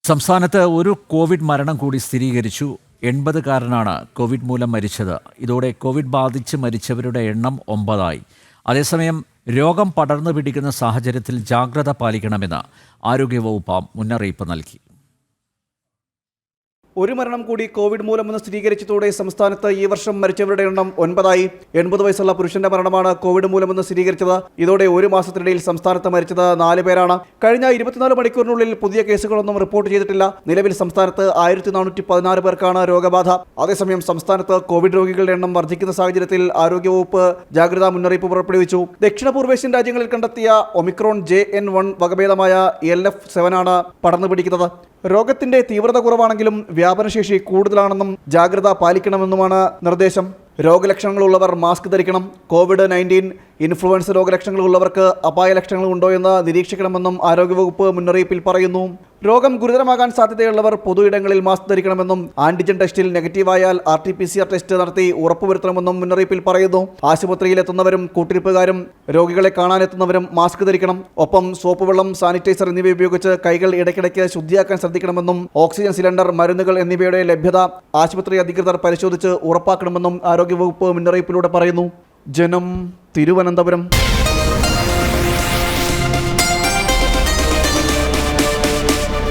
സംസ്ഥാനത്ത് ഒരു കോവിഡ് മരണം കൂടി സ്ഥിരീകരിച്ചു. 80-കാരനാണ് കോവിഡ് മൂലം മരിച്ചത്. ഇതോടെ കോവിഡ് ബാധിച്ച് മരിച്ചവരുടെ എണ്ണം 9 അതേസമയം രോഗം പടർന്നു പിടിക്കുന്ന സാഹചര്യത്തിൽ ജാഗ്രത പാലിക്കണമെന്ന് ആരോഗ്യവകുപ്പ് മുന്നറിയിപ്പ് നൽകി. ഒരു മരണം കൂടി കോവിഡ് മൂലമെന്ന് സ്ഥിരീകരിച്ചതോടെ സംസ്ഥാനത്ത് ഈ വർഷം മരിച്ചവരുടെ എണ്ണം 9 80 വയസ്സുള്ള പുരുഷന്റെ മരണമാണ് കോവിഡ് മൂലമെന്ന് സ്ഥിരീകരിച്ചത്. ഇതോടെ ഒരു മാസത്തിനിടയിൽ സംസ്ഥാനത്ത് മരിച്ചത് 4 പേരാണ്. കഴിഞ്ഞ 24 മണിക്കൂറിനുള്ളിൽ പുതിയ കേസുകളൊന്നും റിപ്പോർട്ട് ചെയ്തിട്ടില്ല. നിലവിൽ സംസ്ഥാനത്ത് 1416 പേർക്കാണ് രോഗബാധ. അതേസമയം സംസ്ഥാനത്ത് കോവിഡ് രോഗികളുടെ എണ്ണം വർദ്ധിക്കുന്ന സാഹചര്യത്തിൽ ആരോഗ്യവകുപ്പ് ജാഗ്രതാ മുന്നറിയിപ്പ് പുറപ്പെടുവിച്ചു. ദക്ഷിണ പൂർവേഷ്യൻ രാജ്യങ്ങളിൽ കണ്ടെത്തിയ ഒമിക്രോൺ JN1 വകഭേദമായ LF7 ആണ് പടർന്നു പിടിക്കുന്നത്. രോഗത്തിന്റെ തീവ്രത കുറവാണെങ്കിലും വ്യാപനശേഷി കൂടുതലാണെന്നും ജാഗ്രത പാലിക്കണമെന്നുമാണ് നിർദ്ദേശം. രോഗലക്ഷണങ്ങളുള്ളവർ മാസ്ക് ധരിക്കണം. COVID-19 ഇൻഫ്ലുവൻസ രോഗലക്ഷണങ്ങളുള്ളവർക്ക് അപായ ലക്ഷണങ്ങൾ ഉണ്ടോ എന്ന് നിരീക്ഷിക്കണമെന്നും ആരോഗ്യവകുപ്പ് മുന്നറിയിപ്പിൽ പറയുന്നു. രോഗം ഗുരുതരമാകാൻ സാധ്യതയുള്ളവർ പൊതു ഇടങ്ങളിൽ മാസ്ക് ധരിക്കണമെന്നും ആന്റിജൻ ടെസ്റ്റിൽ നെഗറ്റീവായാൽ RT-PCR ടെസ്റ്റ് നടത്തി ഉറപ്പുവരുത്തണമെന്നും മുന്നറിയിപ്പിൽ പറയുന്നു. ആശുപത്രിയിലെത്തുന്നവരും കൂട്ടിരിപ്പുകാരും രോഗികളെ കാണാനെത്തുന്നവരും മാസ്ക് ധരിക്കണം. ഒപ്പം സോപ്പ് വെള്ളം, സാനിറ്റൈസർ എന്നിവ ഉപയോഗിച്ച് കൈകൾ ഇടയ്ക്കിടയ്ക്ക് ശുദ്ധിയാക്കാൻ ശ്രദ്ധിക്കണമെന്നും ഓക്സിജൻ സിലിണ്ടർ, മരുന്നുകൾ എന്നിവയുടെ ലഭ്യത ആശുപത്രി അധികൃതർ പരിശോധിച്ച് ഉറപ്പാക്കണമെന്നും ആരോഗ്യവകുപ്പ് മുന്നറിയിപ്പിലൂടെ പറയുന്നു. ജനം, തിരുവനന്തപുരം.